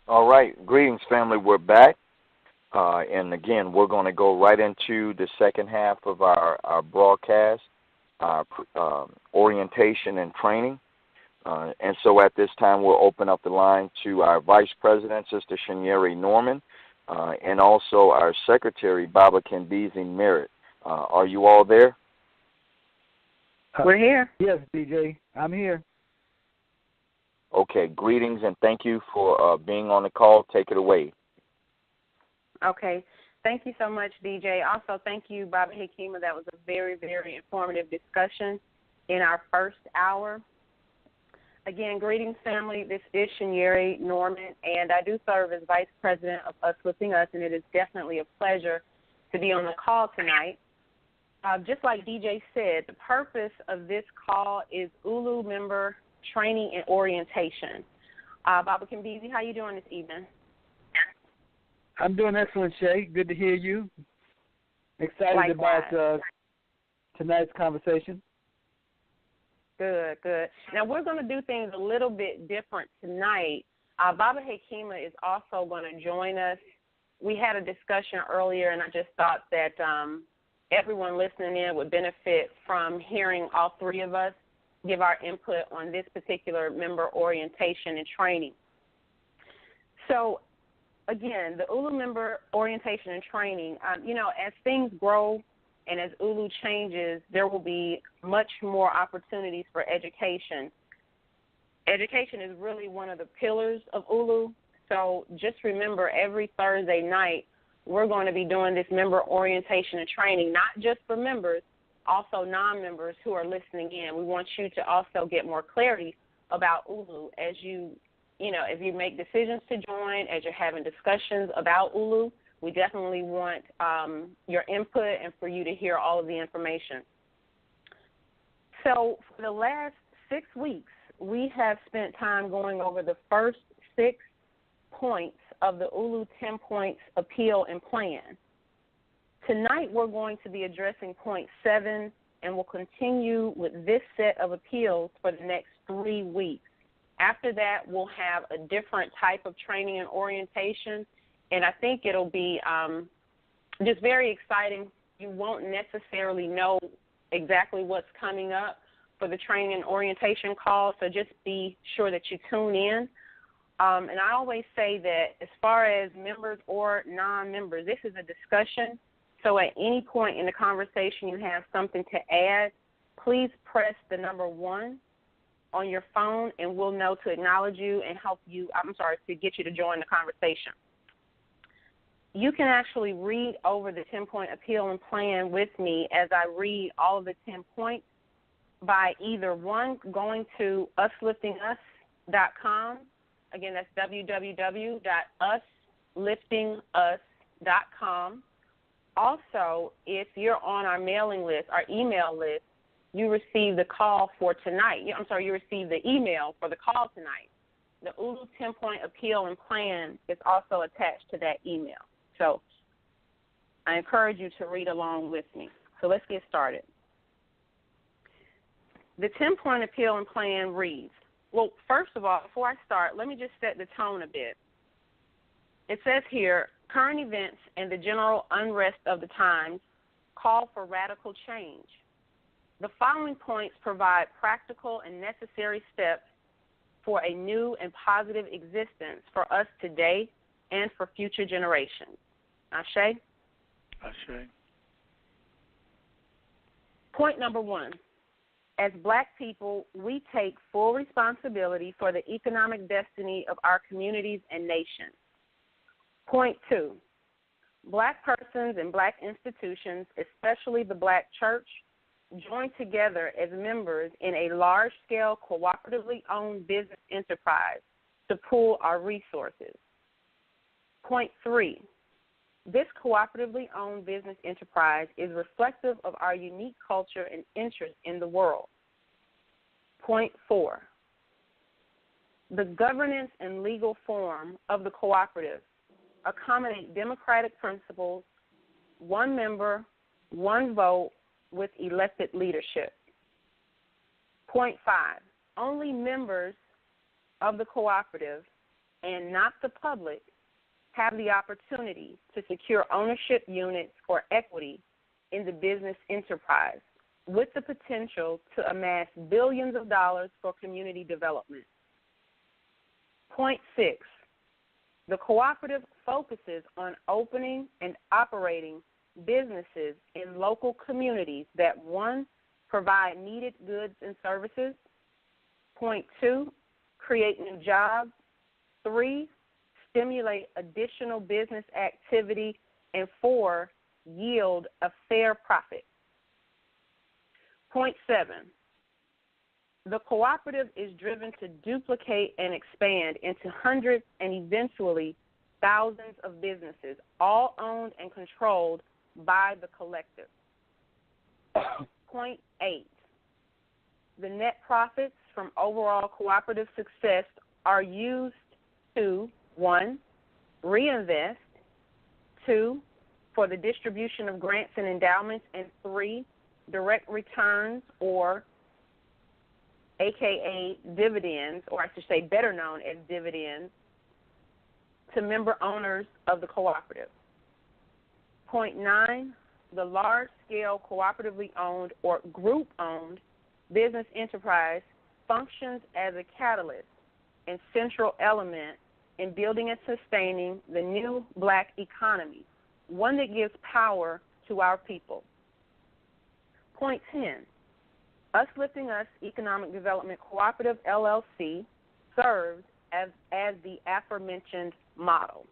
All right. Greetings, family. We're back. And again, we're going to go right into the second half of our broadcast, orientation and training. And so at this time, we'll open up the line to our Vice President, Sister Shanyeri Norman, and also our Secretary, Baba Kimbizi Merritt. Are you all there? We're here. Yes, DJ. I'm here. Okay. Greetings, and thank you for being on the call. Take it away. Okay. Thank you so much, DJ. Also, thank you, Baba Hikima. That was a very, very informative discussion in our first hour. Again, greetings, family. This is Shanyeri Norman, and I do serve as Vice President of Uplifting Us, and it is definitely a pleasure to be on the call tonight. Just like DJ said, the purpose of this call is ULU member training and orientation. Baba Kimbizi, how you doing this evening? I'm doing excellent, Shay. Good to hear you. Excited Likewise. about tonight's conversation. Good, good. Now, we're going to do things a little bit different tonight. Baba Hikima is also going to join us. We had a discussion earlier, and I just thought that everyone listening in would benefit from hearing all three of us give our input on this particular member orientation and training. So, again, the ULU member orientation and training, as things grow and as ULU changes, there will be much more opportunities for education. Education is really one of the pillars of ULU. So just remember, every Thursday night, we're going to be doing this member orientation and training, not just for members, also non-members who are listening in. We want you to also get more clarity about ULU as if you make decisions to join, as you're having discussions about ULU. We definitely want your input and for you to hear all of the information. So for the last 6 weeks, we have spent time going over the first 6 points of the ULU 10 points appeal and plan. Tonight we're going to be addressing point 7, and we'll continue with this set of appeals for the next 3 weeks. After that, we'll have a different type of training and orientation, and I think it'll be just very exciting. You won't necessarily know exactly what's coming up for the training and orientation call, so just be sure that you tune in. And I always say that as far as members or non-members, this is a discussion, so at any point in the conversation you have something to add, please press the number 1 on your phone, and we'll know to acknowledge you and to get you to join the conversation. You can actually read over the 10-point appeal and plan with me as I read all of the 10 points by either, 1, going to usliftingus.com. Again, that's www.usliftingus.com. Also, if you're on our mailing list, our email list, you receive the call for tonight. You receive the email for the call tonight. The ULU 10-point appeal and plan is also attached to that email. So I encourage you to read along with me. So let's get started. The 10-point appeal and plan reads, well, first of all, before I start, let me just set the tone a bit. It says here, current events and the general unrest of the times call for radical change. The following points provide practical and necessary steps for a new and positive existence for us today and for future generations. Ashe? Ashe. Point number 1. As Black people, we take full responsibility for the economic destiny of our communities and nations. Point 2. Black persons and Black institutions, especially the Black church, join together as members in a large-scale, cooperatively owned business enterprise to pool our resources. Point 3, this cooperatively owned business enterprise is reflective of our unique culture and interest in the world. Point 4, the governance and legal form of the cooperative accommodate democratic principles, 1 member, 1 vote, with elected leadership. Point 5, only members of the cooperative and not the public, have the opportunity to secure ownership units or equity in the business enterprise with the potential to amass billions of dollars for community development. Point 6, the cooperative focuses on opening and operating businesses in local communities that, 1, provide needed goods and services, point 2, create new jobs, 3, stimulate additional business activity, and 4, yield a fair profit. Point 7, the cooperative is driven to duplicate and expand into hundreds and eventually thousands of businesses, all owned and controlled by the collective. Point 8, the net profits from overall cooperative success are used to, 1, reinvest, 2, for the distribution of grants and endowments, and 3, direct returns, or AKA dividends, or I should say better known as dividends, to member owners of the cooperative. Point 9, the large-scale cooperatively owned or group-owned business enterprise functions as a catalyst and central element in building and sustaining the new black economy, one that gives power to our people. Point 10, Usliftingus Economic Development Cooperative, LLC, serves as the aforementioned model.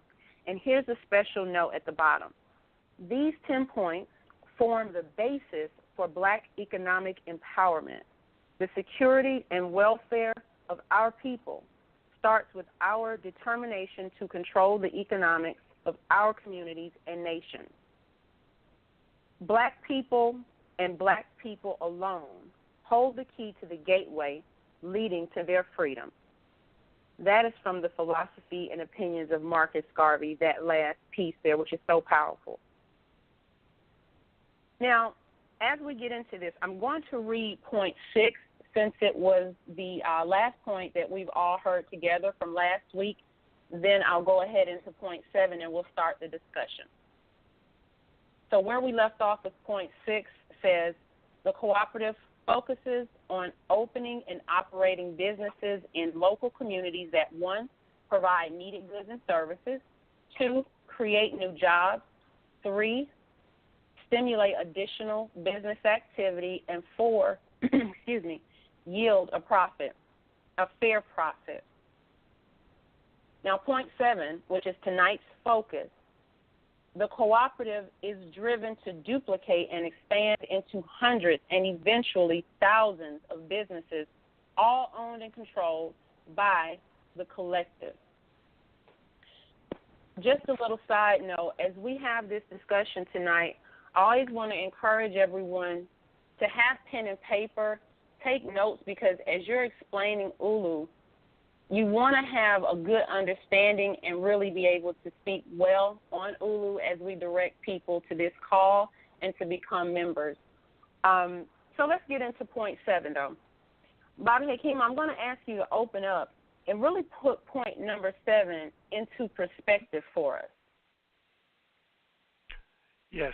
And here's a special note at the bottom. These 10 points form the basis for black economic empowerment. The security and welfare of our people starts with our determination to control the economics of our communities and nations. Black people and black people alone hold the key to the gateway leading to their freedom. That is from the Philosophy and Opinions of Marcus Garvey, that last piece there, which is so powerful. Now, as we get into this, I'm going to read point 6, since it was the last point that we've all heard together from last week. Then I'll go ahead into point 7 and we'll start the discussion. So where we left off with point 6 says, the cooperative focuses on opening and operating businesses in local communities that, 1, provide needed goods and services, 2, create new jobs, 3, stimulate additional business activity, and 4, yield a profit, a fair profit. Now, point 7, which is tonight's focus, the cooperative is driven to duplicate and expand into hundreds and eventually thousands of businesses, all owned and controlled by the collective. Just a little side note, as we have this discussion tonight, I always want to encourage everyone to have pen and paper, take notes, because as you're explaining ULU, you want to have a good understanding and really be able to speak well on ULU as we direct people to this call and to become members. So let's get into point 7, though. Bobby Hakeem, I'm going to ask you to open up and really put point number 7 into perspective for us. Yes.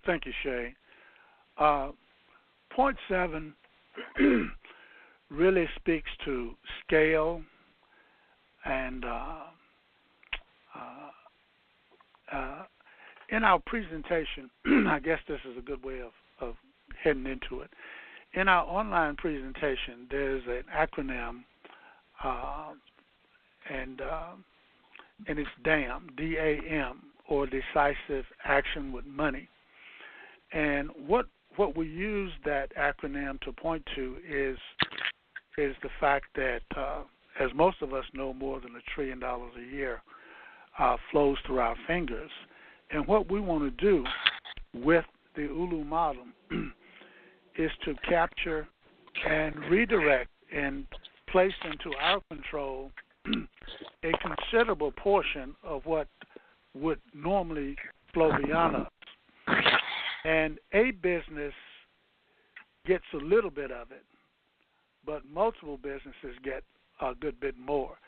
Thank you, Shay. Point 7 really speaks to scale and in our presentation, I guess this is a good way of heading into it. In our online presentation, there's an acronym, and it's DAM, D-A-M, or Decisive Action with Money. And what we use that acronym to point to is the fact that, as most of us know, more than $1 trillion a year flows through our fingers. And what we want to do with the ULU model is to capture and redirect and place into our control a considerable portion of what would normally flow beyond us. And a business gets a little bit of it, but multiple businesses get a good bit more.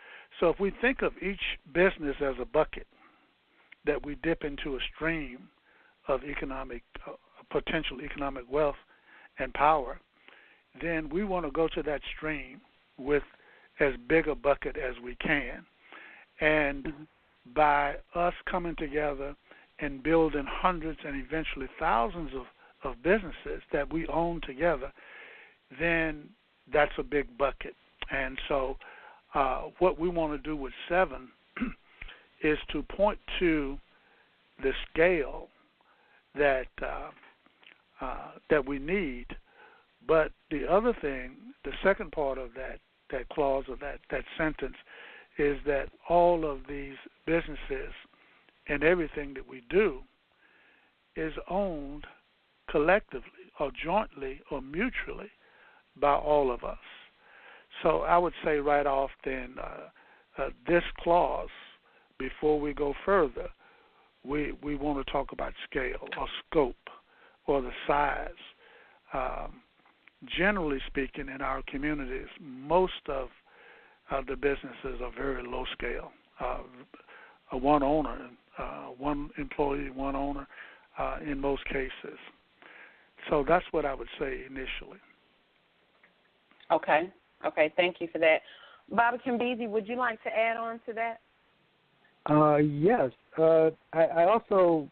So if we think of each business as a bucket that we dip into a stream of economic potential economic wealth and power, then we want to go to that stream with as big a bucket as we can. And by us coming together and building hundreds and eventually thousands of businesses that we own together, then that's a big bucket. And so what we want to do with 7 is to point to the scale that that we need. But the other thing, the second part of that clause or that sentence is that all of these businesses and everything that we do is owned collectively or jointly or mutually by all of us. So I would say right off then, this clause, before we go further, we want to talk about scale or scope or the size. Generally speaking, in our communities, most of the businesses are very low scale. One owner, one employee, one owner in most cases. So that's what I would say initially. Okay, thank you for that. Bobby Kimbezi, would you like to add on to that? Yes. I also,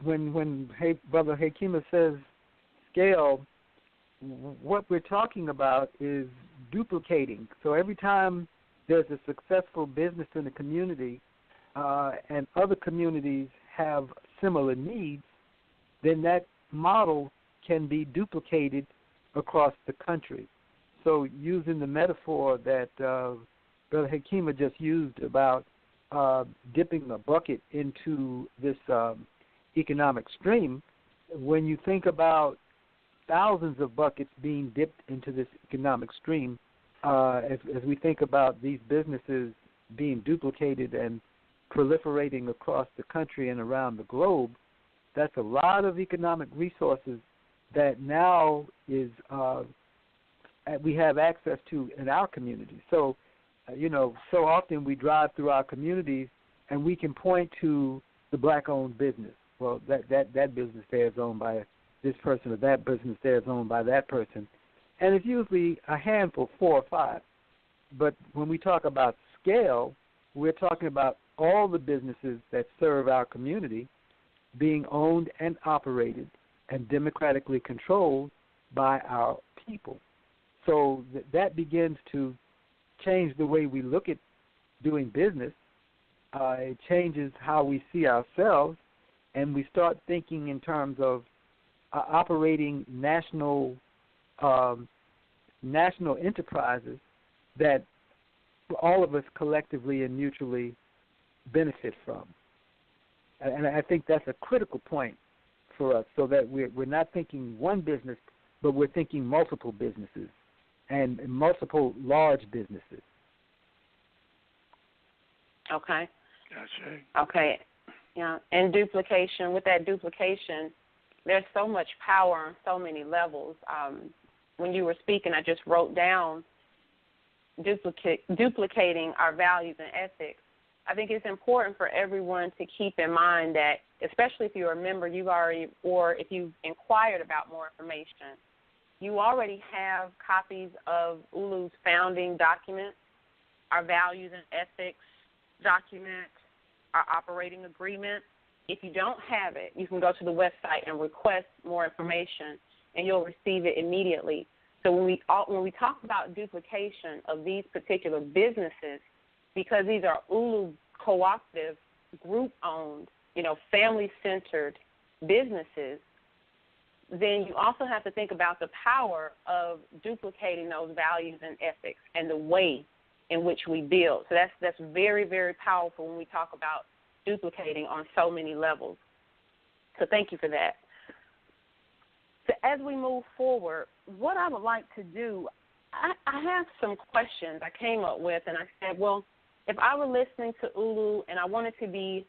when Brother Hakima says scale, what we're talking about is duplicating. So every time there's a successful business in the community and other communities have similar needs, then that model can be duplicated across the country. So using the metaphor that Brother Hakima just used about dipping a bucket into this economic stream, when you think about thousands of buckets being dipped into this economic stream, as we think about these businesses being duplicated and proliferating across the country and around the globe, that's a lot of economic resources that now is we have access to in our community. So, so often we drive through our communities and we can point to the black-owned business. Well, that business there is owned by this person, or that business there is owned by that person. And it's usually a handful, 4 or 5. But when we talk about scale, we're talking about all the businesses that serve our community being owned and operated and democratically controlled by our people. So that begins to change the way we look at doing business. It changes how we see ourselves, and we start thinking in terms of operating national enterprises that all of us collectively and mutually benefit from. And I think that's a critical point for us, so that we're not thinking one business, but we're thinking multiple businesses and multiple large businesses. Okay. Gotcha. Okay. Yeah. And duplication, with that duplication, there's so much power on so many levels. When you were speaking, I just wrote down duplicating our values and ethics. I think it's important for everyone to keep in mind that, especially if you're a member, or if you've inquired about more information, you already have copies of ULU's founding document, our values and ethics document, our operating agreement. If you don't have it, you can go to the website and request more information, and you'll receive it immediately. So when we talk about duplication of these particular businesses, because these are ULU cooperative, group-owned, family-centered businesses, then you also have to think about the power of duplicating those values and ethics and the way in which we build. So that's very, very powerful when we talk about duplicating on so many levels. So thank you for that. So as we move forward, what I would like to do, I have some questions I came up with, and I said, well, if I were listening to ULU and I wanted to be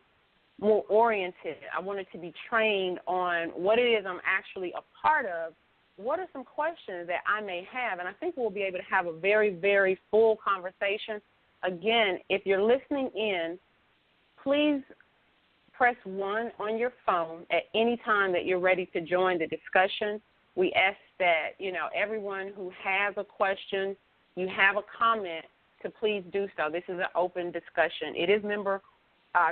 more oriented, I wanted to be trained on what it is I'm actually a part of, what are some questions that I may have? And I think we'll be able to have a very, very full conversation. Again, if you're listening in, please press 1 on your phone at any time that you're ready to join the discussion. We ask that, everyone who has a question, you have a comment, to please do so. This is an open discussion. It is member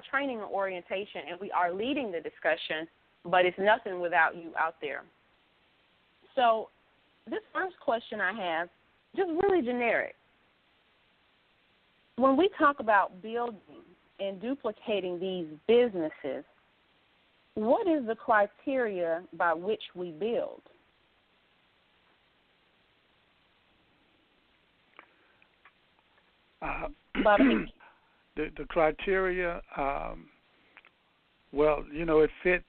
training and orientation, and we are leading the discussion, but it's nothing without you out there. So this first question I have, just really generic. When we talk about building and duplicating these businesses, what is the criteria by which we build? The criteria, it fits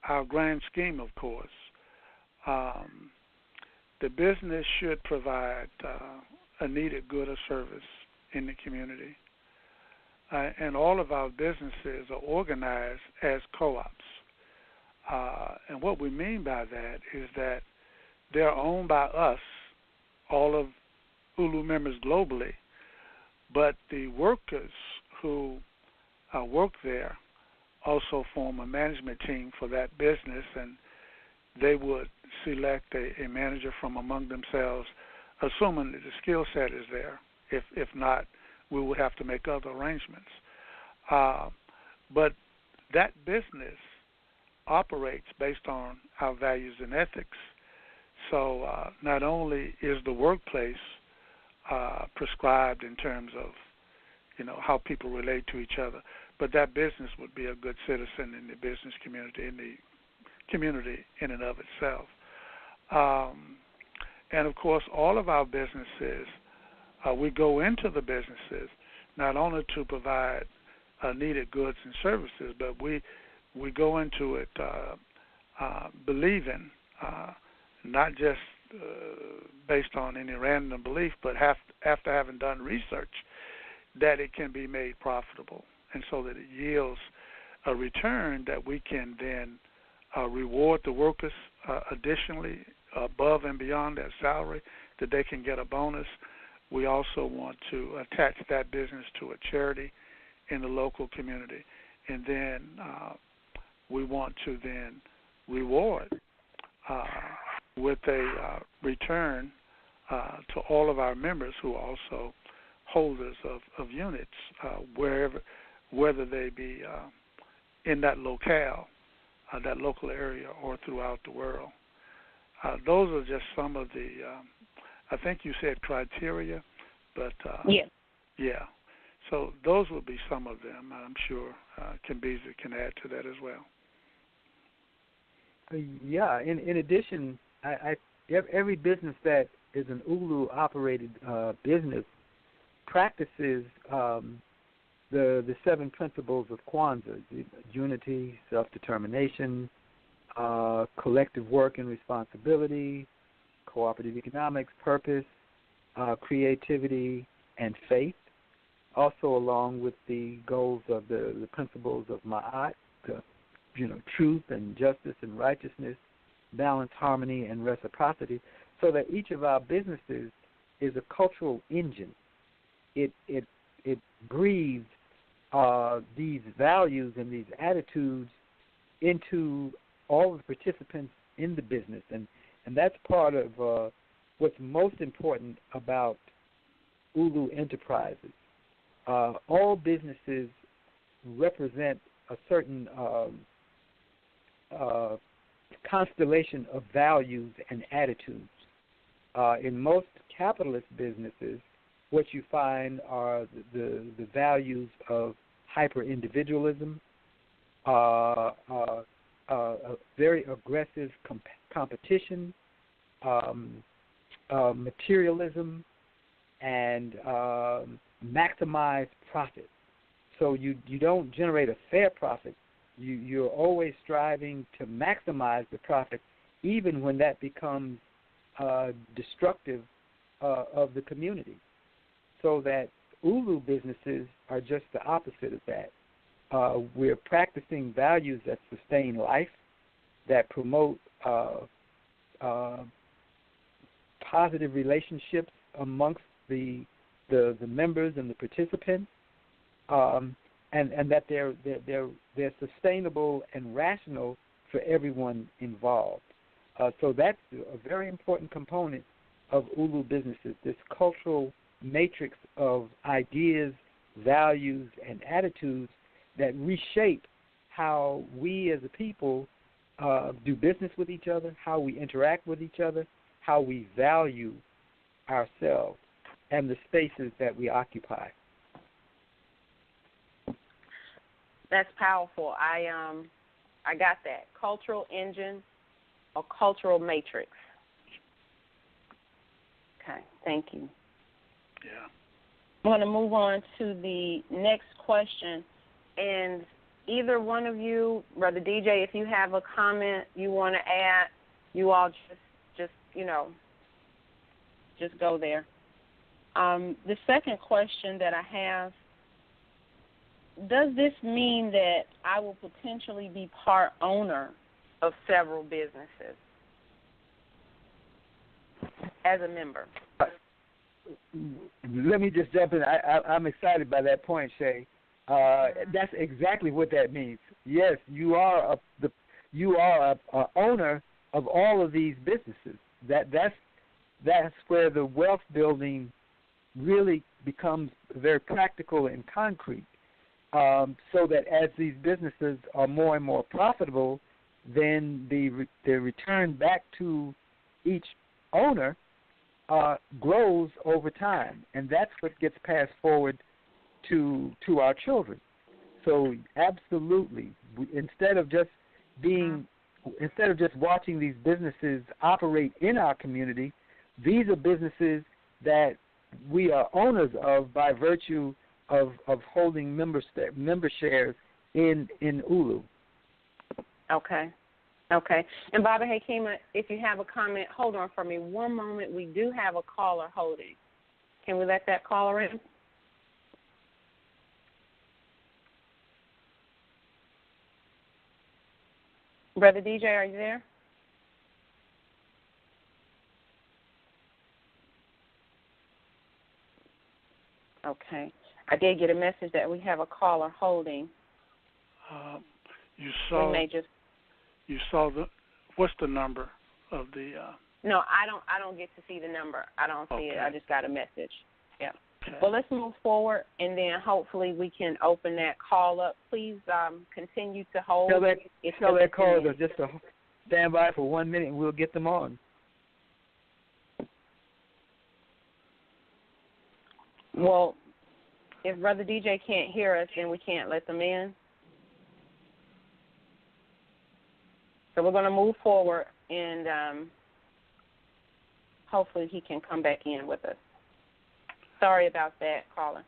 our grand scheme, of course. The business should provide a needed good or service in the community. And all of our businesses are organized as co-ops. And what we mean by that is that they're owned by us, all of ULU members globally, but the workers who work there also form a management team for that business, and they would select a manager from among themselves, assuming that the skill set is there. If not, we would have to make other arrangements. But that business operates based on our values and ethics. So not only is the workplace prescribed in terms of, how people relate to each other, but that business would be a good citizen in the business community, in the community in and of itself. And of course, all of our businesses, we go into the businesses not only to provide needed goods and services, but we go into it believing, not just based on any random belief, but after having done research, that it can be made profitable, and so that it yields a return that we can then reward the workers additionally above and beyond their salary, that they can get a bonus. We also want to attach that business to a charity in the local community, and then we want to then reward with a return to all of our members who are also holders of units, whether they be in that locale, that local area, or throughout the world. Those are just some of the, I think you said criteria, but yeah. So those would be some of them. I'm sure Kimbiza can add to that as well. Yeah. In addition, every business that is an ULU-operated business practices the 7 principles of Kwanzaa: unity, self-determination, collective work and responsibility, cooperative economics, purpose, creativity, and faith. Also, along with the goals of the principles of Ma'at, truth and justice and righteousness, balance, harmony, and reciprocity, so that each of our businesses is a cultural engine. It breathes these values and these attitudes into all of the participants in the business, and that's part of what's most important about ULU enterprises. All businesses represent a certain constellation of values and attitudes. In most capitalist businesses, what you find are the values of hyper-individualism, very aggressive competition, materialism, and maximize profit. So you don't generate a fair profit. You're always striving to maximize the profit, even when that becomes destructive of the community. So that ULU businesses are just the opposite of that. We're practicing values that sustain life, that promote positive relationships amongst the the members and the participants, and that they're sustainable and rational for everyone involved. So that's a very important component of ULU businesses, this cultural matrix of ideas, values, and attitudes that reshape how we as a people do business with each other, how we interact with each other, how we value ourselves and the spaces that we occupy. That's powerful. I got that. Cultural engine or cultural matrix. Okay, thank you. Yeah. I'm going to move on to the next question. And either one of you, Brother DJ, if you have a comment you want to add, you all just go there. The second question that I have, does this mean that I will potentially be part owner of several businesses as a member? Let me just jump in. I'm excited by that point, Shay. That's exactly what that means. Yes, you are a owner of all of these businesses. That's where the wealth building really becomes very practical and concrete. So that as these businesses are more and more profitable, then the return back to each owner grows over time, and that's what gets passed forward to our children. So absolutely, instead of just watching these businesses operate in our community, these are businesses that we are owners of by virtue of holding member shares in ULU. Okay. And Baba Hakima, if you have a comment, hold on for me one moment. We do have a caller holding. Can we let that caller in? Brother DJ, are you there? Okay. I did get a message that we have a caller holding. You saw. We may just. You saw what's the number of the? No, I don't get to see the number. I don't see it. I just got a message. Yeah. Okay. Well, let's move forward, and then hopefully we can open that call up. Please continue to hold. Tell that caller just to stand by for 1 minute, and we'll get them on. Well, if Brother DJ can't hear us, then we can't let them in. So we're going to move forward, and hopefully he can come back in with us. Sorry about that, caller.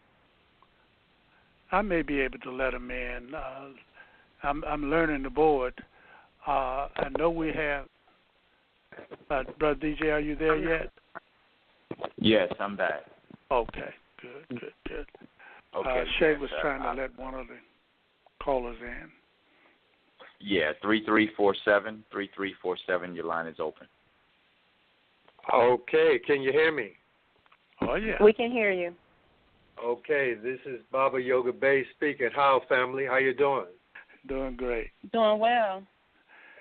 I may be able to let him in. I'm learning the board. I know we have. Brother DJ, are you there yet? Yes, I'm back. Okay, good. Okay. Shay was trying to let one of the callers in. Yeah, 3347. Your line is open. Okay, can you hear me? Oh, yeah. We can hear you. Okay, this is Baba Yoga Bay speaking. How, family? How you doing? Doing great. Doing well.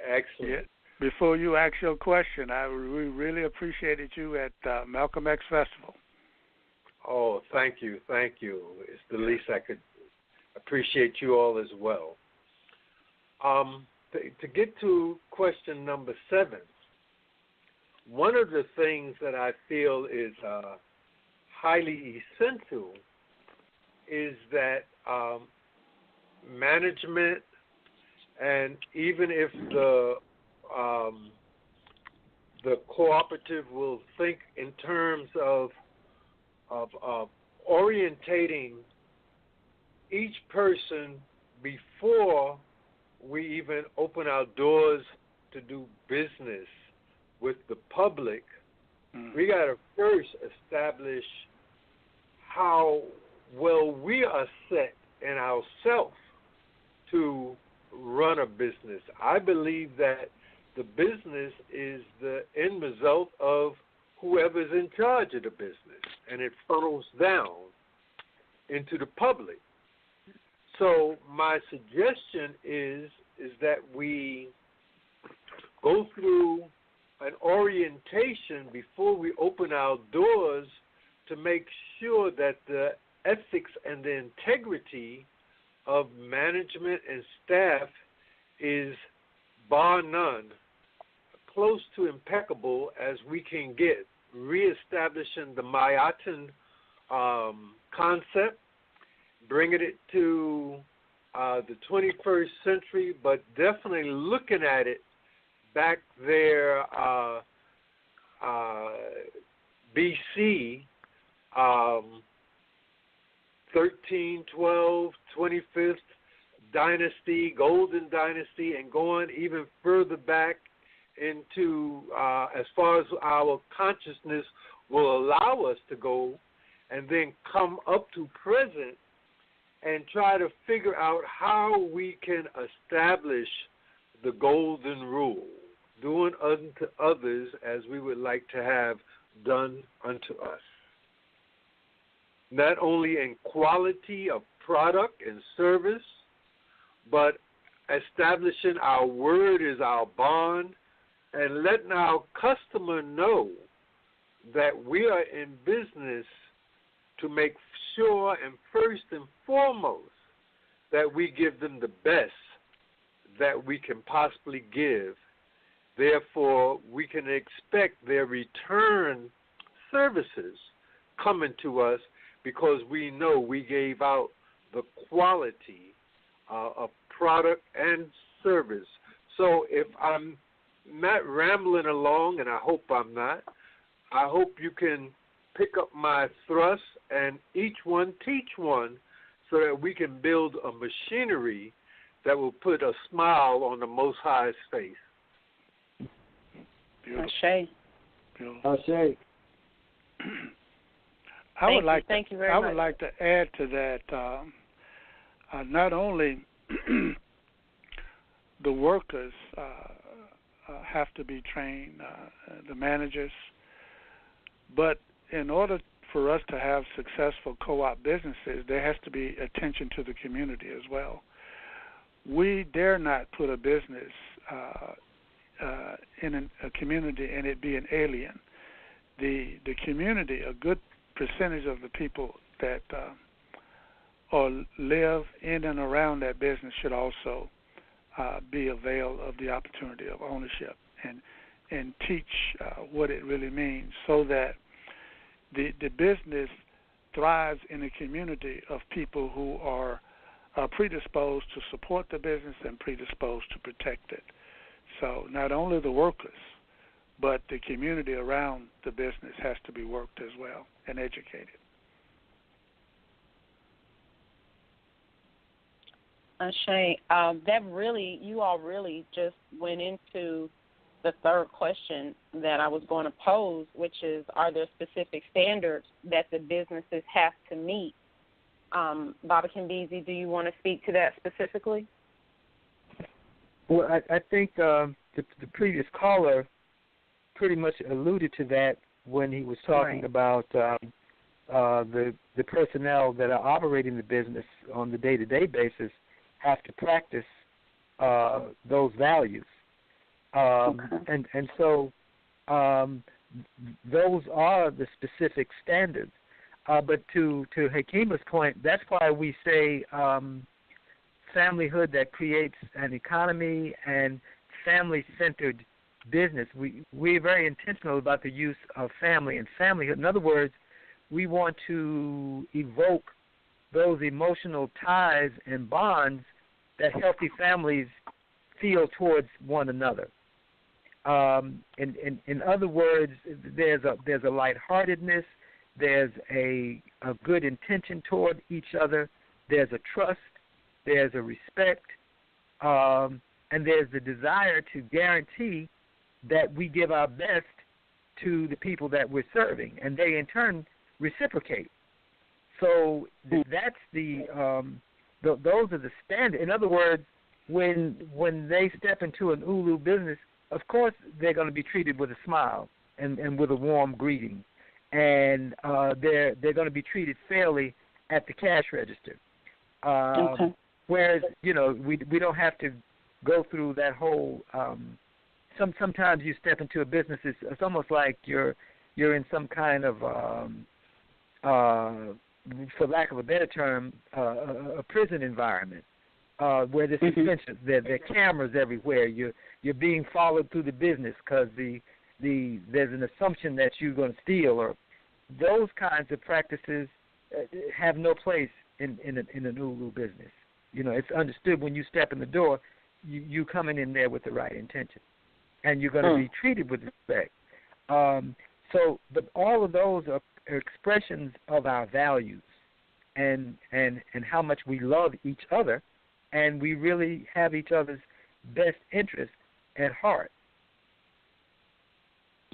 Excellent. Yeah. Before you ask your question, we really appreciated you at Malcolm X Festival. Oh, thank you. It's the least I could appreciate you all as well. To get to question number 7, one of the things that I feel is highly essential is that management, and even if the cooperative will think in terms of orientating each person before we even open our doors to do business with the public, we got to first establish how well we are set in ourselves to run a business. I believe that the business is the end result of whoever's in charge of the business, and it funnels down into the public. So my suggestion is that we go through an orientation before we open our doors to make sure that the ethics and the integrity of management and staff is bar none, close to impeccable as we can get, reestablishing the Mayatan concept, bringing it to the 21st century, but definitely looking at it back there, BC, 13, 12, 25th dynasty, golden dynasty, and going even further back into as far as our consciousness will allow us to go, and then come up to present and try to figure out how we can establish the golden rule, doing unto others as we would like to have done unto us. Not only in quality of product and service, but establishing our word is our bond, and letting our customer know that we are in business to make sure, and first and foremost, that we give them the best that we can possibly give. Therefore, we can expect their return services coming to us because we know we gave out the quality of product and service. So if I'm not rambling along, and I hope I'm not, I hope you can pick up my thrust and each one teach one so that we can build a machinery that will put a smile on the Most High's face. Beautiful. Ashe. Beautiful. Ashe. Thank you very much. I would like to add to that. Not only the workers have to be trained, the managers, but in order for us to have successful co-op businesses, there has to be attention to the community as well. We dare not put a business in a community and it be an alien. The community, a good percentage of the people that or live in and around that business should also be avail of the opportunity of ownership and teach what it really means, so that the business thrives in a community of people who are predisposed to support the business and predisposed to protect it. So not only the workers, but the community around the business has to be worked as well and educated. Ashe, you all really just went into the third question that I was going to pose, which is, are there specific standards that the businesses have to meet? Baba Kimbizi, do you want to speak to that specifically? Well, I think the previous caller pretty much alluded to that when he was talking about the personnel that are operating the business on the day-to-day basis have to practice those values. And so those are the specific standards. But to Hakima's point, that's why we say familyhood that creates an economy and family-centered business. We're very intentional about the use of family and familyhood. In other words, we want to evoke those emotional ties and bonds that healthy families feel towards one another. In other words, there's a lightheartedness, there's a good intention toward each other, there's a trust, there's a respect, and there's the desire to guarantee that we give our best to the people that we're serving, and they in turn reciprocate. So that's those are the standards. In other words, when they step into an ULU business, of course they're going to be treated with a smile and with a warm greeting, and they're going to be treated fairly at the cash register. Okay. Whereas we don't have to go through that whole. Sometimes you step into a business, it's almost like you're in some kind of for lack of a better term, a prison environment where there's suspension. There are cameras everywhere. You're being followed through the business because there's an assumption that you're going to steal, or those kinds of practices have no place in an ULU business. It's understood when you step in the door, you coming in there with the right intention, and you're going to be treated with respect. But all of those are expressions of our values and how much we love each other, and we really have each other's best interest at heart.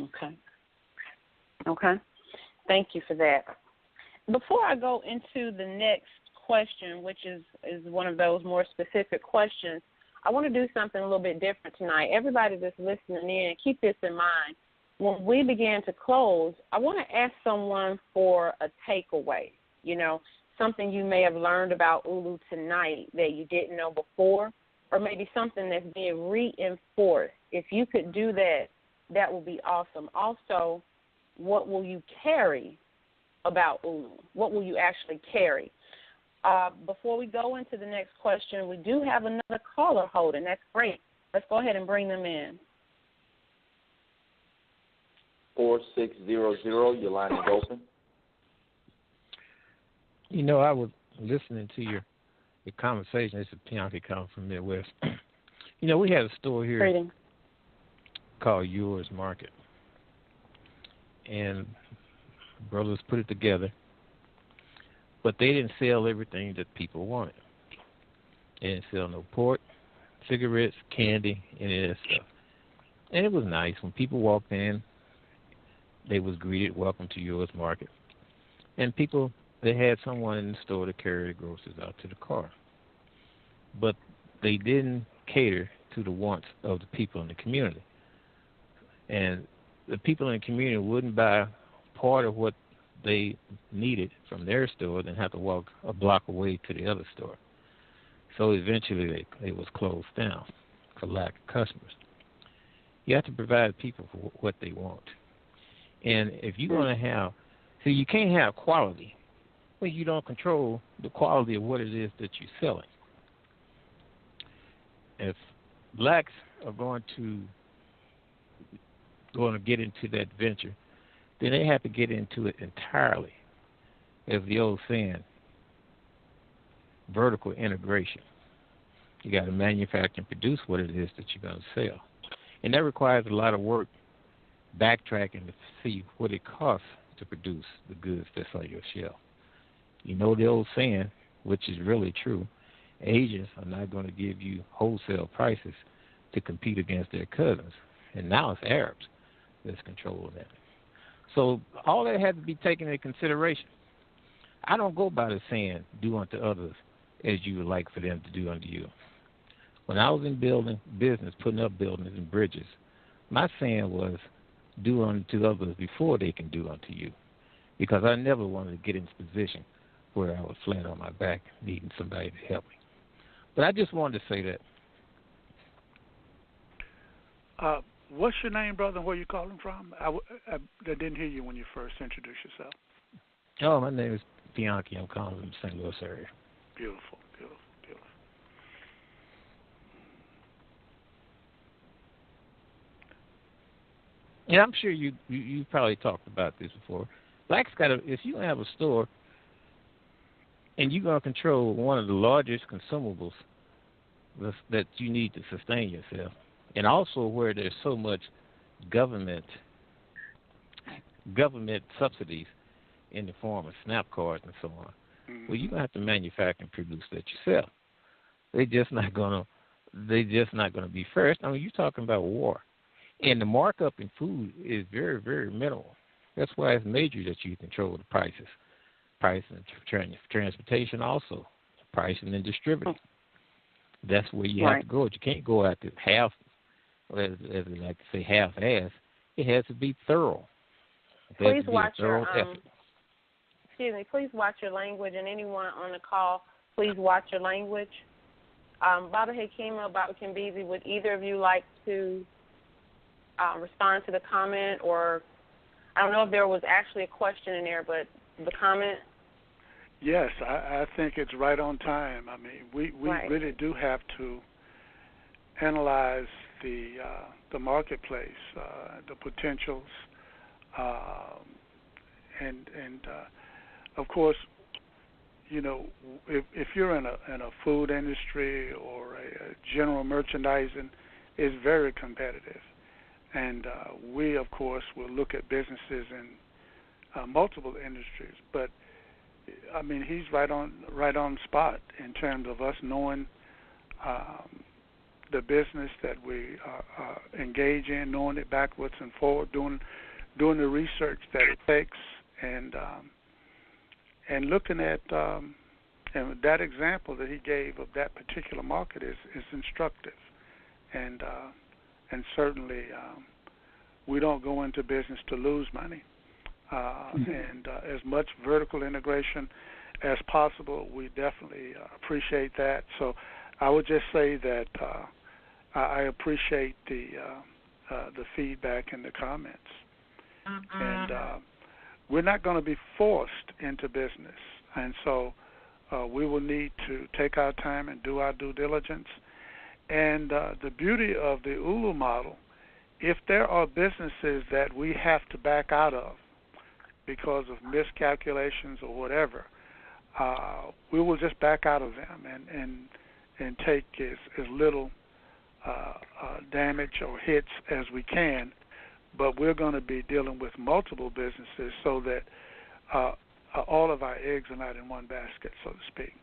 Okay. Thank you for that. Before I go into the next question, which is one of those more specific questions, I want to do something a little bit different tonight. Everybody that's listening in, keep this in mind. When we begin to close, I want to ask someone for a takeaway, something you may have learned about ULU tonight that you didn't know before, or maybe something that's being reinforced. If you could do that, that would be awesome. Also, what will you carry about ULU? What will you actually carry? Before we go into the next question, we do have another caller holding. That's great. Let's go ahead and bring them in. 4600, your line is open. I was listening to your conversation. This is Bianchi calling from Midwest. We had a store here Greetings. called Yours Market, and brothers put it together, but they didn't sell everything that people wanted. They didn't sell no pork, cigarettes, candy, any of that stuff. And it was nice. When people walked in, they was greeted, welcome to Yours Market. And they had someone in the store to carry the groceries out to the car. But they didn't cater to the wants of the people in the community. And the people in the community wouldn't buy part of what they needed from their store, then have to walk a block away to the other store. So eventually it was closed down for lack of customers. You have to provide people for what they want. And if you're going to have, you can't have quality when you don't control the quality of what it is that you're selling. If blacks are going to get into that venture, then they have to get into it entirely, as the old saying, vertical integration. You got to manufacture and produce what it is that you're going to sell. And that requires a lot of work backtracking to see what it costs to produce the goods that's on your shelf. The old saying, which is really true, Asians are not going to give you wholesale prices to compete against their cousins. And now it's Arabs that's controlling that. So all that had to be taken into consideration. I don't go by the saying, do unto others as you would like for them to do unto you. When I was in business, putting up buildings and bridges, my saying was, do unto others before they can do unto you. Because I never wanted to get in this position where I was flat on my back needing somebody to help me. But I just wanted to say that. What's your name, brother, and where you calling from? I didn't hear you when you first introduced yourself. Oh, my name is Bianchi. I'm calling from the St. Louis area. Beautiful. Yeah, I'm sure you probably talked about this before. Blacks if you have a store and you're going to control one of the largest consumables that you need to sustain yourself, and also where there's so much government subsidies in the form of SNAP cards and so on, well, you're going to have to manufacture and produce that yourself. They're just not going to be first. I mean, you're talking about war. And the markup in food is very, very minimal. That's why it's major that you control the prices. Pricing, transportation also, pricing and distributing. That's where you have to go. You can't go out to half, as they like to say, half-ass. It has to be thorough. Please watch your please watch your language, and anyone on the call, please watch your language. Baba Hekima, Baba Kimbizi, would either of you like to respond to the comment, or I don't know if there was actually a question in there, but the comment? Yes, I think it's right on time. I mean, we right. really do have to analyze the marketplace, the potentials, and of course, you know, if you're in a food industry or a general merchandising, it's very competitive, and we of course will look at businesses in multiple industries. But I mean, he's right on spot in terms of us knowing the business that we engage in, knowing it backwards and forward, doing the research that it takes, and looking at and that example that he gave of that particular market is instructive, and certainly we don't go into business to lose money, and as much vertical integration as possible, we definitely appreciate that. So I would just say that I appreciate the feedback and the comments, and we're not going to be forced into business, and so we will need to take our time and do our due diligence. And the beauty of the ULU model, if there are businesses that we have to back out of because of miscalculations or whatever, we will just back out of them and take as little damage or hits as we can. But we're going to be dealing with multiple businesses so that all of our eggs are not in one basket, so to speak.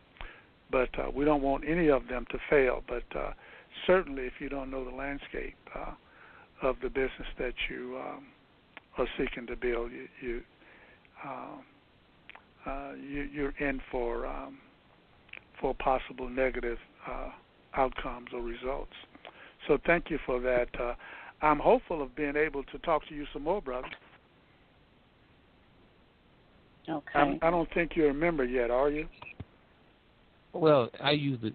But we don't want any of them to fail. But certainly if you don't know the landscape of the business that you are seeking to build, you're in for possible negative outcomes or results. So thank you for that. I'm hopeful of being able to talk to you some more, brother. Okay. I don't think you're a member yet, are you? Well, I usually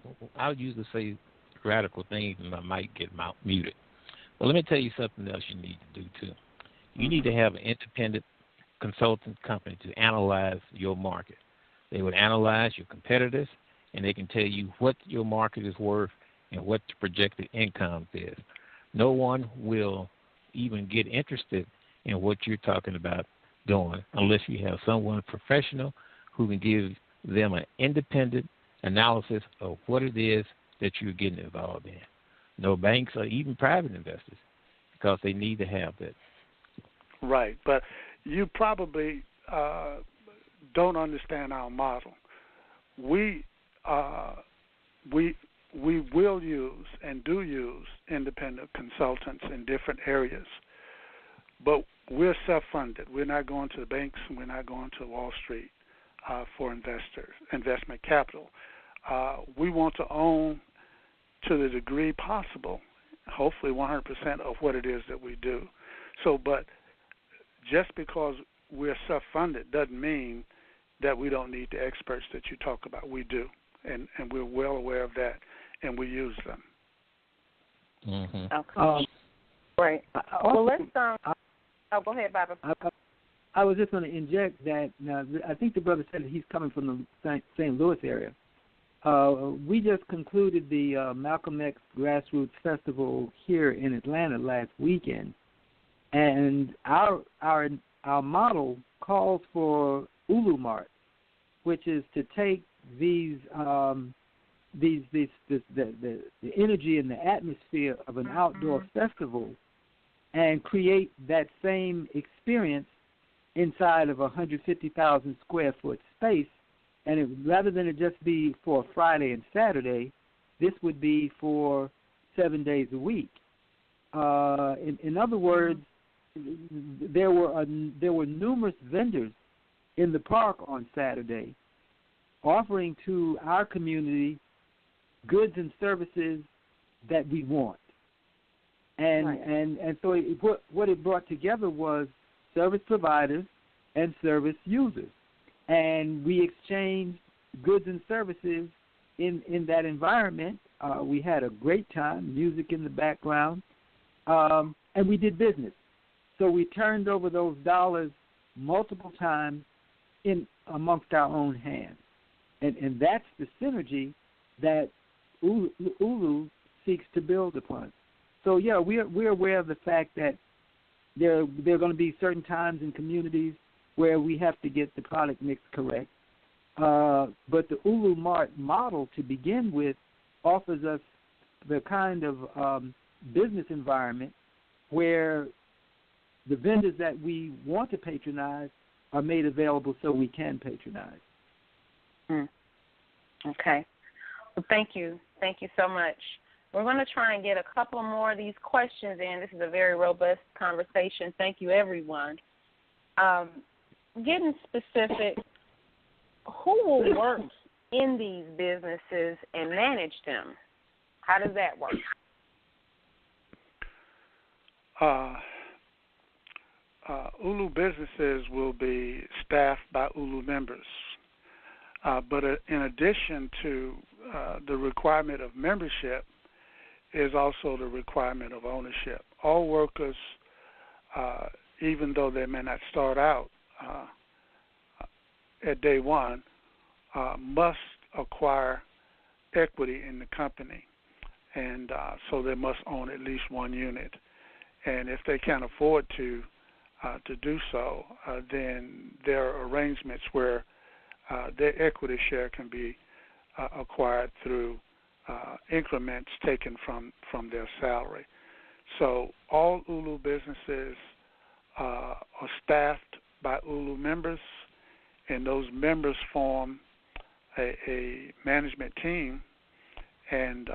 say radical things and I might get muted. Well, let me tell you something else you need to do too. You need to have an independent consultant company to analyze your market. They would analyze your competitors, and they can tell you what your market is worth and what the projected income is. No one will even get interested in what you're talking about doing unless you have someone professional who can give them an independent analysis of what it is that you're getting involved in. No banks or even private investors, because they need to have that. Right, but you probably don't understand our model. We will use and do use independent consultants in different areas, but we're self-funded. We're not going to the banks, and we're not going to Wall Street for investment capital. We want to own, to the degree possible, hopefully 100% of what it is that we do. So, but just because we're self-funded doesn't mean that we don't need the experts that you talk about. We do, and we're well aware of that, and we use them. Mm-hmm. Okay. Right. Well, let's go ahead, Baba. I was just going to inject that. I think the brother said that he's coming from the St. Louis area. We just concluded the Malcolm X Grassroots Festival here in Atlanta last weekend, and our model calls for ULU Mart, which is to take the energy and the atmosphere of an outdoor festival and create that same experience inside of a 150,000 square foot space. And rather than it just be for Friday and Saturday, this would be for 7 days a week. In other words, there were numerous vendors in the park on Saturday offering to our community goods and services that we want. And Right. and so what it brought together was service providers and service users, and we exchanged goods and services in that environment. We had a great time, music in the background, and we did business. So we turned over those dollars multiple times in amongst our own hands, and that's the synergy that ULU seeks to build upon. So yeah, we're aware of the fact that there are going to be certain times in communities where we have to get the product mix correct. But the ULU Mart model to begin with offers us the kind of business environment where the vendors that we want to patronize are made available so we can patronize. Okay. Well, thank you. Thank you so much. We're going to try and get a couple more of these questions in. This is a very robust conversation. Thank you, everyone. Getting specific, who will work in these businesses and manage them? How does that work? ULU businesses will be staffed by ULU members. But in addition to the requirement of membership is also the requirement of ownership. All workers, even though they may not start out at day one, must acquire equity in the company, and so they must own at least one unit. And if they can't afford to do so, then there are arrangements where their equity share can be acquired through increments taken from their salary. So all ULU businesses are staffed by ULU members, and those members form a management team, and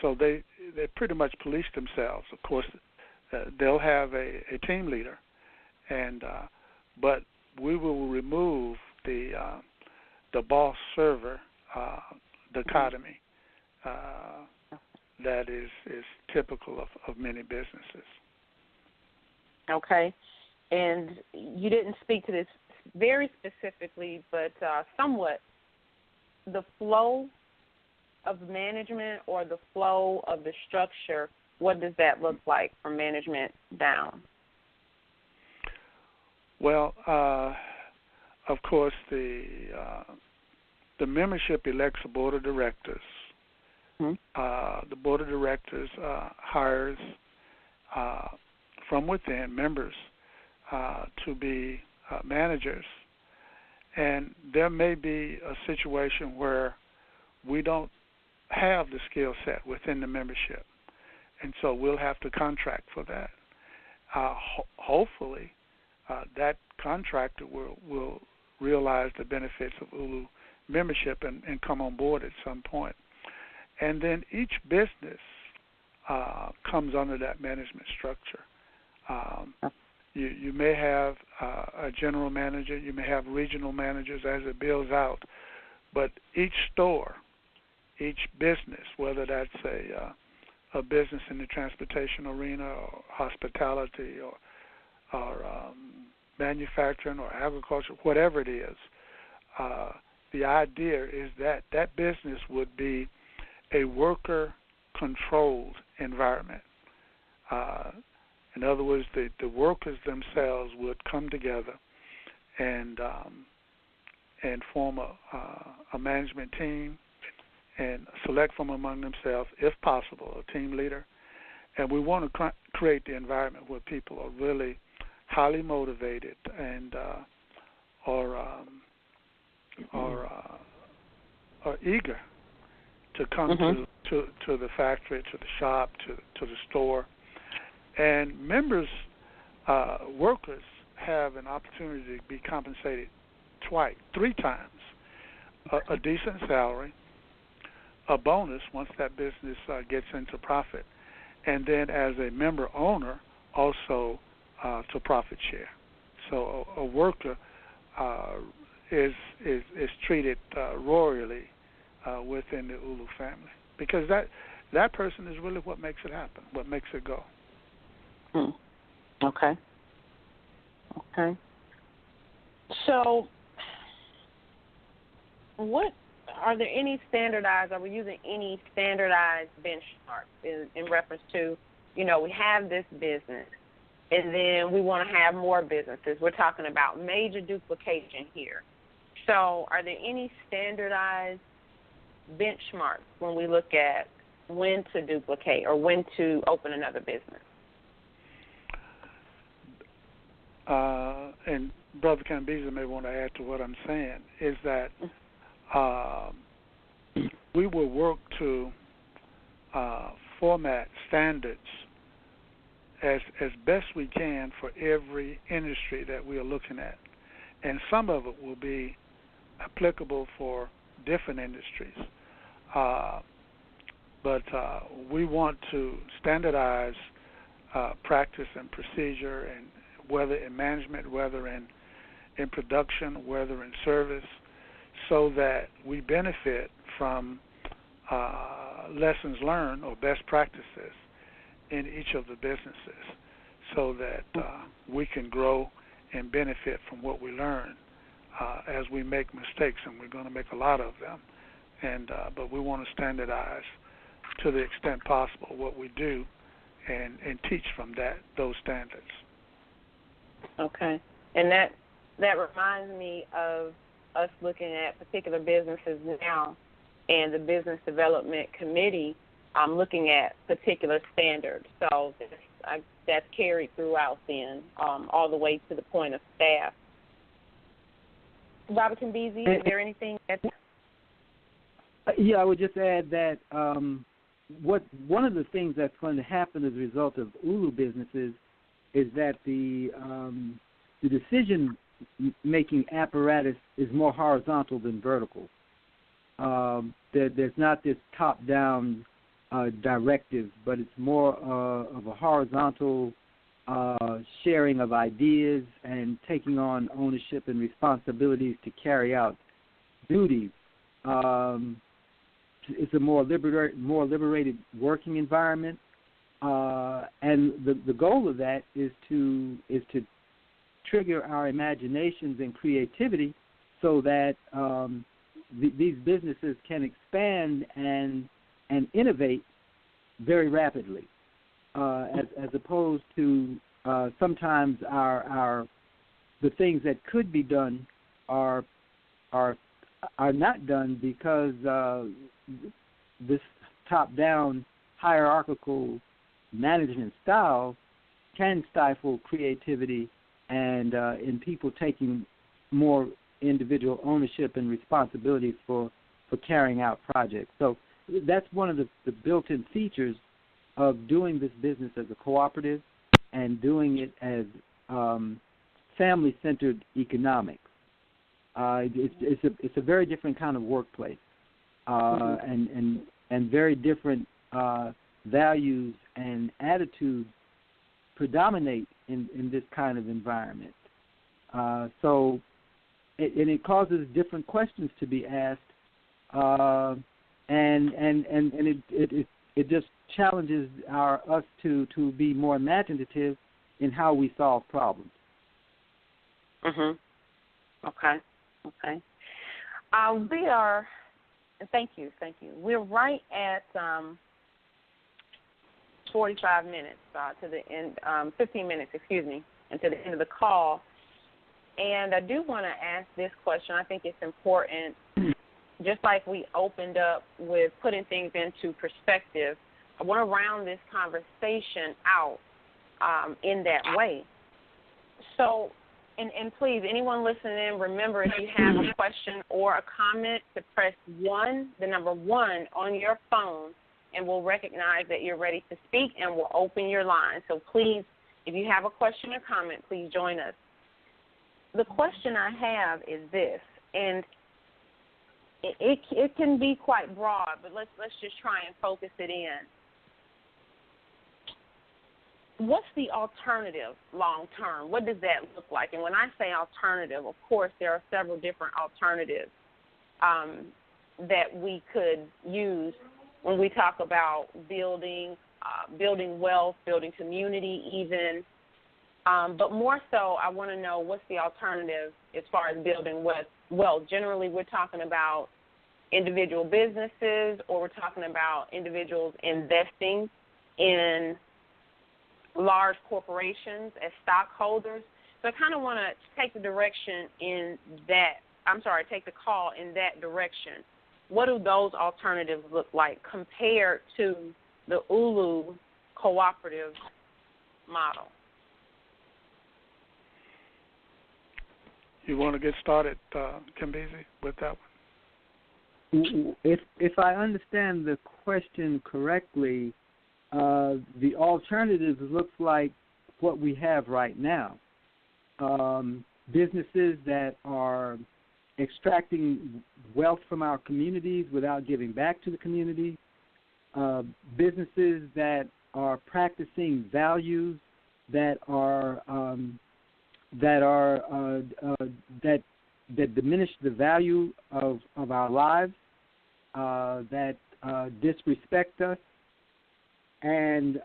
so they pretty much police themselves. Of course, they'll have a team leader, and but we will remove the boss server dichotomy that is typical of many businesses. Okay. And you didn't speak to this very specifically, but somewhat, the flow of management or the flow of the structure, what does that look like from management down? Well, of course, the membership elects a board of directors. The board of directors hires from within members to be managers. And there may be a situation where we don't have the skill set within the membership, and so we'll have to contract for that. Hopefully, that contractor will realize the benefits of ULU membership and come on board at some point. And then each business comes under that management structure. You may have a general manager, you may have regional managers as it builds out, but each store, each business, whether that's a business in the transportation arena or hospitality or manufacturing or agriculture, whatever it is, the idea is that that business would be a worker-controlled environment. In other words, the workers themselves would come together and form a management team and select from among themselves, if possible, a team leader. And we want to create the environment where people are really highly motivated and are eager to come to the factory, to the shop, to the store. And members, workers, have an opportunity to be compensated three times: a decent salary, a bonus once that business gets into profit, and then as a member owner, also to profit share. So a worker is treated royally within the ULU family, because that that person is really what makes it happen, what makes it go. Okay. Okay. So, what are there any standardized? Are we using any standardized benchmarks in reference to, we have this business, and then we want to have more businesses? We're talking about major duplication here. So, are there any standardized benchmarks when we look at when to duplicate or when to open another business? And Brother Cambiza may want to add to what I'm saying, is that we will work to format standards as best we can for every industry that we are looking at. And some of it will be applicable for different industries. But we want to standardize practice and procedure, and whether in management, whether in production, whether in service, so that we benefit from lessons learned or best practices in each of the businesses, so that we can grow and benefit from what we learn as we make mistakes, and we're going to make a lot of them. But we want to standardize to the extent possible what we do and teach from those standards. Okay. And that reminds me of us looking at particular businesses now, and the Business Development Committee looking at particular standards. So that's carried throughout then, all the way to the point of staff. Robert Cambizi, is there anything that... Yeah, I would just add that one of the things that's going to happen as a result of ULU businesses is that the decision-making apparatus is more horizontal than vertical. There's not this top-down directive, but it's more of a horizontal sharing of ideas and taking on ownership and responsibilities to carry out duties. It's a more liberated working environment, and the goal of that is to trigger our imaginations and creativity, so that these businesses can expand and innovate very rapidly, as opposed to sometimes the things that could be done are not done because this top-down hierarchical management style can stifle creativity and in people taking more individual ownership and responsibility for carrying out projects. So that's one of the built-in features of doing this business as a cooperative and doing it as family-centered economics. It's a very different kind of workplace, and very different values and attitudes predominate in this kind of environment. So it causes different questions to be asked, and it just challenges us to be more imaginative in how we solve problems. Mhm. Okay. We are. Thank you. We're right at 45 minutes to the end. 15 minutes, excuse me, and to the end of the call. And I do want to ask this question. I think it's important. Just like we opened up with putting things into perspective, I want to round this conversation out in that way. So, and please, anyone listening, remember, if you have a question or a comment, to press 1, the number 1 on your phone, and we'll recognize that you're ready to speak, and we'll open your line. So please, if you have a question or comment, please join us. The question I have is this, and it can be quite broad, but let's just try and focus it in. What's the alternative long term? What does that look like? And when I say alternative, of course, there are several different alternatives that we could use when we talk about building wealth, building community even. But more so, I want to know what's the alternative as far as building wealth. Generally, we're talking about individual businesses, or we're talking about individuals investing in large corporations as stockholders. So I kind of want to take the call in that direction. What do those alternatives look like compared to the ULU cooperative model? You want to get started, Kimbezi, with that one? If I understand the question correctly, the alternatives looks like what we have right now. Businesses that are extracting wealth from our communities without giving back to the community, businesses that are practicing values that diminish the value of our lives, that disrespect us, and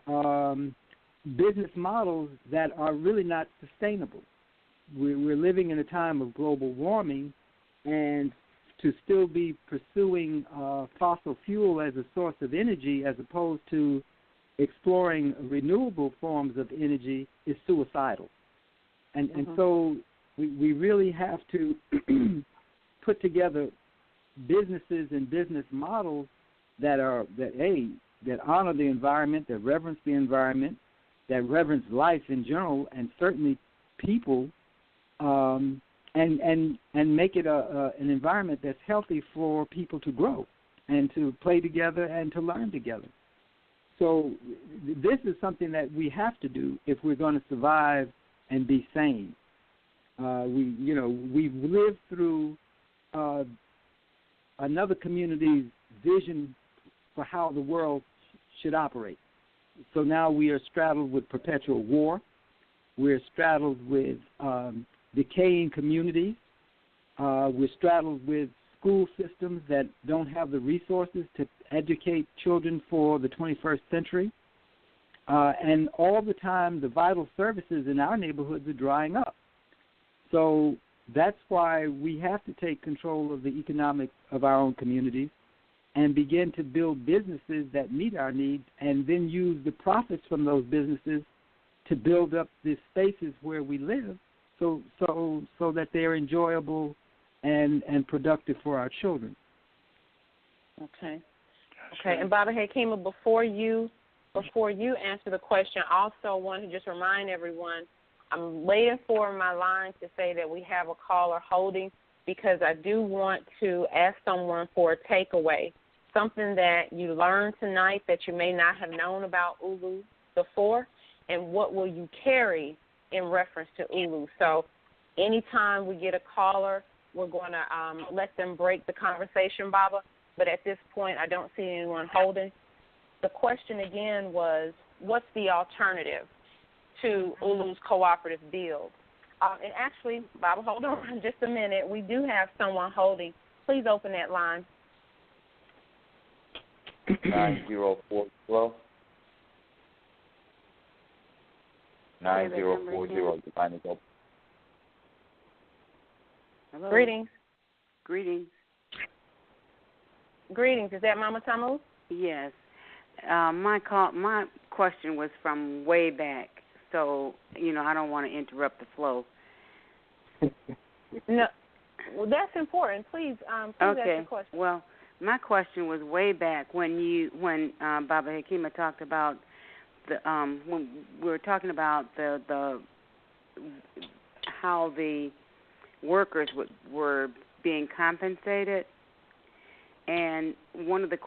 business models that are really not sustainable. We're living in a time of global warming, and to still be pursuing fossil fuel as a source of energy as opposed to exploring renewable forms of energy is suicidal. And so we really have to put together businesses and business models that honor the environment, that reverence the environment, that reverence life in general, and certainly people, and make it an environment that's healthy for people to grow and to play together and to learn together. So this is something that we have to do if we're going to survive and be sane. We've lived through another community's vision for how the world should operate. So now we are straddled with perpetual war. We're straddled with decaying communities. We're straddled with school systems that don't have the resources to educate children for the 21st century. And all the time, the vital services in our neighborhoods are drying up. So that's why we have to take control of the economics of our own communities and begin to build businesses that meet our needs, and then use the profits from those businesses to build up the spaces where we live so that they're enjoyable and productive for our children. Okay. And Baba Hakima, before you answer the question, I also want to just remind everyone, I'm waiting for my line to say that we have a caller holding, because I do want to ask someone for a takeaway, something that you learned tonight that you may not have known about ULU before, and what will you carry in reference to ULU. So anytime we get a caller, we're going to let them break the conversation, Baba. But at this point, I don't see anyone holding. The question again was, what's the alternative to ULU's cooperative build? And actually, Baba, hold on just a minute. We do have someone holding. Please open that line. 9040. 9040. The line is open. Hello. Greetings. Greetings. Is that Mama Tamu? Yes. My question was from way back, so I don't want to interrupt the flow. No, well, that's important. Please ask the question. Well, my question was way back when Baba Hakima talked about when we were talking about the how the workers were being compensated, and one of the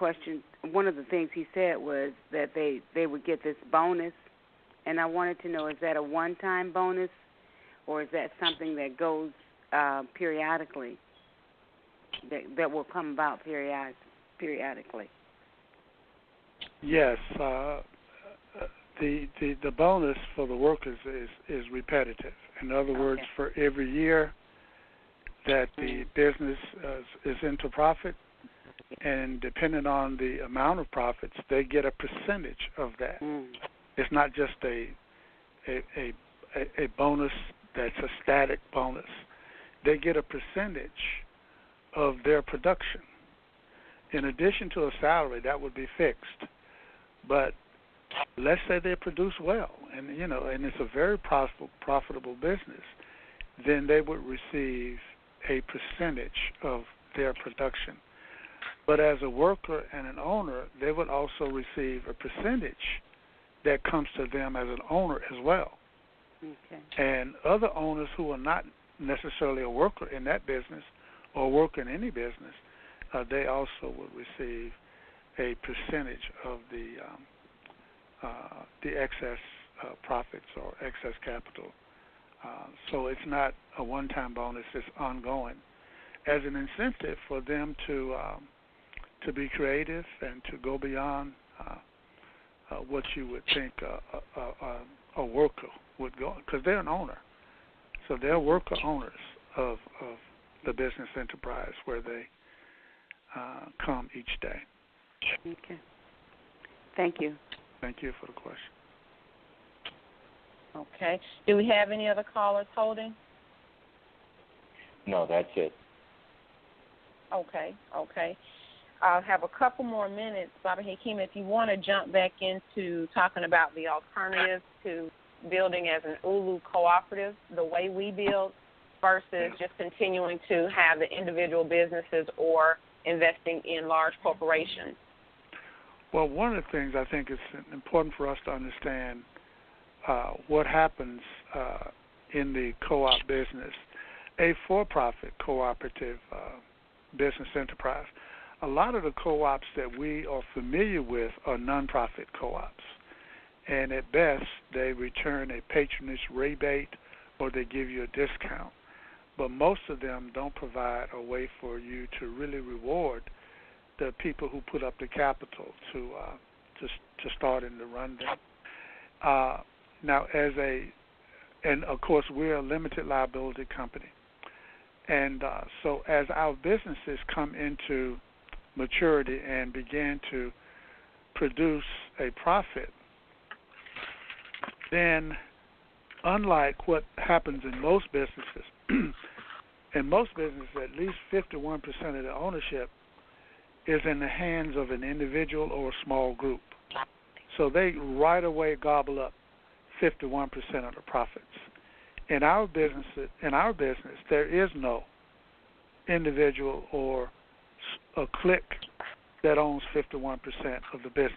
things he said was that they would get this bonus, and I wanted to know, is that a one-time bonus, or is that something that goes periodically, that will come about periodically? Yes, the bonus for the workers is repetitive. In other words, for every year that the business is into profit, and depending on the amount of profits, they get a percentage of that. It's not just a bonus that's a static bonus. They get a percentage of their production. In addition to a salary, that would be fixed. But let's say they produce well, and it's a very profitable business, then they would receive a percentage of their production. But as a worker and an owner, they would also receive a percentage that comes to them as an owner as well. Okay. And other owners who are not necessarily a worker in that business or work in any business, they also would receive a percentage of the excess profits or excess capital. So it's not a one-time bonus; it's ongoing, as an incentive for them to be creative and to go beyond what you would think a worker would go, because they're an owner. So they're worker owners of the business enterprise where they come each day. Okay. Thank you. Thank you for the question. Okay. Do we have any other callers holding? No, that's it. Okay. I'll have a couple more minutes, Baba Hakeem, if you want to jump back into talking about the alternative to building as an ULU cooperative, the way we build, versus just continuing to have the individual businesses or investing in large corporations. Well, one of the things I think is important for us to understand what happens in the co-op business, a for-profit cooperative business enterprise. A lot of the co-ops that we are familiar with are nonprofit co-ops, and at best they return a patronage rebate or they give you a discount. But most of them don't provide a way for you to really reward the people who put up the capital to start and to run them. Now, and of course we're a limited liability company, and so as our businesses come into maturity and begin to produce a profit, then unlike what happens in most businesses, in most businesses at least 51% of the ownership is in the hands of an individual or a small group. So they right away gobble up 51% of the profits. In our business, there is no individual or a clique that owns 51% of the business.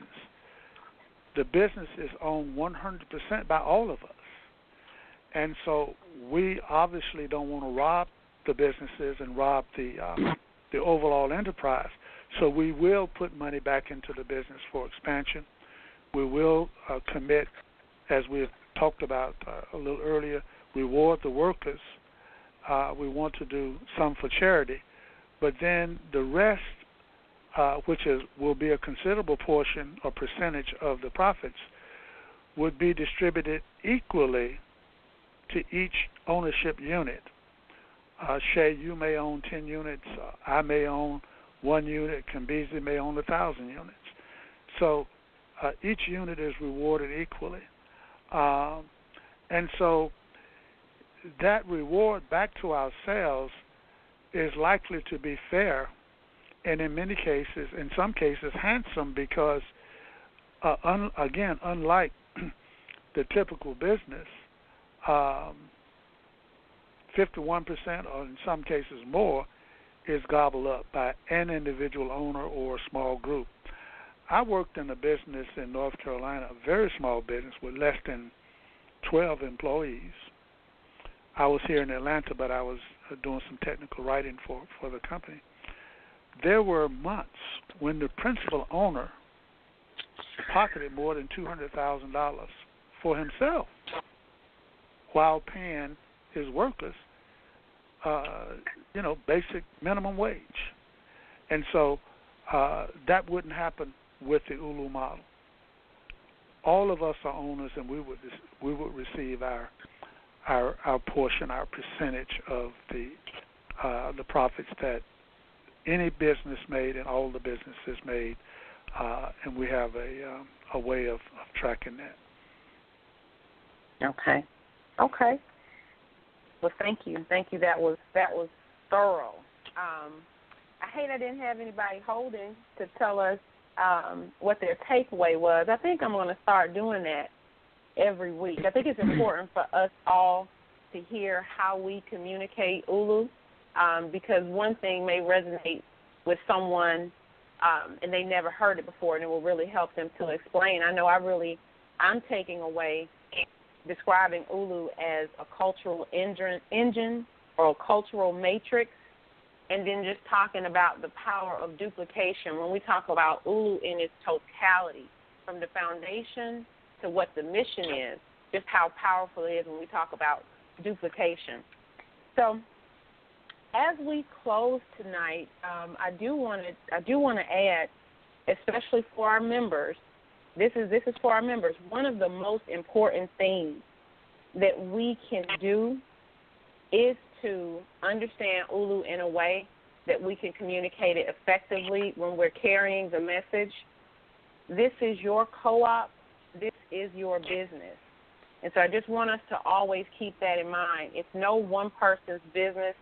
The business is owned 100% by all of us. And so we obviously don't want to rob the businesses and rob the overall enterprise. So we will put money back into the business for expansion. We will commit, as we've talked about a little earlier, reward the workers. We want to do some for charity. But then the rest, which will be a considerable portion or percentage of the profits, would be distributed equally to each ownership unit. Shay, you may own 10 units. I may own 1 unit. Kambezi may own 1,000 units. So each unit is rewarded equally. And so that reward back to ourselves is likely to be fair, and in many cases, in some cases, handsome, because, again, unlike the typical business, 51%, or in some cases more, is gobbled up by an individual owner or a small group. I worked in a business in North Carolina, a very small business with less than 12 employees. I was here in Atlanta, but I was doing some technical writing for the company. There were months when the principal owner pocketed more than $200,000 for himself while paying his workers, basic minimum wage. And so that wouldn't happen with the ULU model. All of us are owners, and we would receive our portion, our percentage of the profits that any business made and all the businesses made, and we have a way of tracking that. Okay. Well, thank you. That was thorough. I hate I didn't have anybody holding to tell us what their takeaway was. I think I'm going to start doing that every week. I think it's important for us all to hear how we communicate ULU, because one thing may resonate with someone and they never heard it before, and it will really help them to explain. I know I'm taking away describing ULU as a cultural engine or a cultural matrix, and then just talking about the power of duplication. When we talk about ULU in its totality, from the foundation to what the mission is, just how powerful it is when we talk about duplication. So as we close tonight, I do want to add, especially for our members, this is for our members, one of the most important things that we can do is to understand ULU in a way that we can communicate it effectively when we're carrying the message. This is your co-op. This is your business. And so I just want us to always keep that in mind. It's no one person's business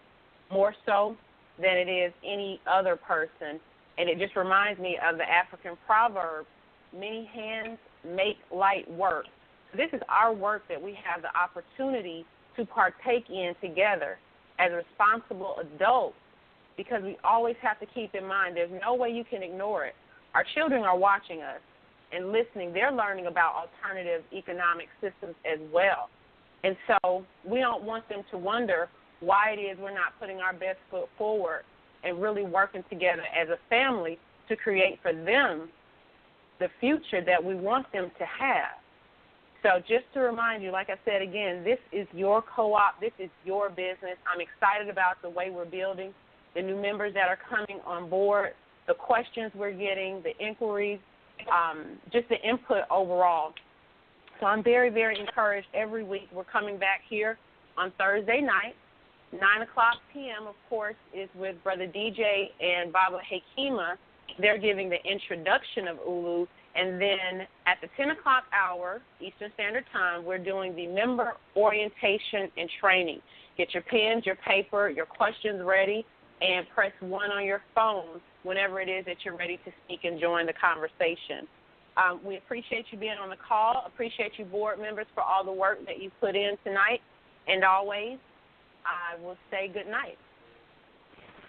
more so than it is any other person. And it just reminds me of the African proverb, many hands make light work. This is our work that we have the opportunity to partake in together as responsible adults, because we always have to keep in mind there's no way you can ignore it. Our children are watching us and listening. They're learning about alternative economic systems as well. And so we don't want them to wonder why it is we're not putting our best foot forward and really working together as a family to create for them the future that we want them to have. So just to remind you, like I said again, this is your co-op. This is your business. I'm excited about the way we're building, the new members that are coming on board, the questions we're getting, the inquiries, just the input overall. So I'm very, very encouraged. Every week we're coming back here on Thursday night. 9 o'clock p.m., of course, is with Brother DJ and Baba Hakima. They're giving the introduction of ULU. And then at the 10 o'clock hour, Eastern Standard Time, we're doing the member orientation and training. Get your pens, your paper, your questions ready, and press 1 on your phone whenever it is that you're ready to speak and join the conversation. We appreciate you being on the call. Appreciate you, board members, for all the work that you put in tonight. And always, I will say good night.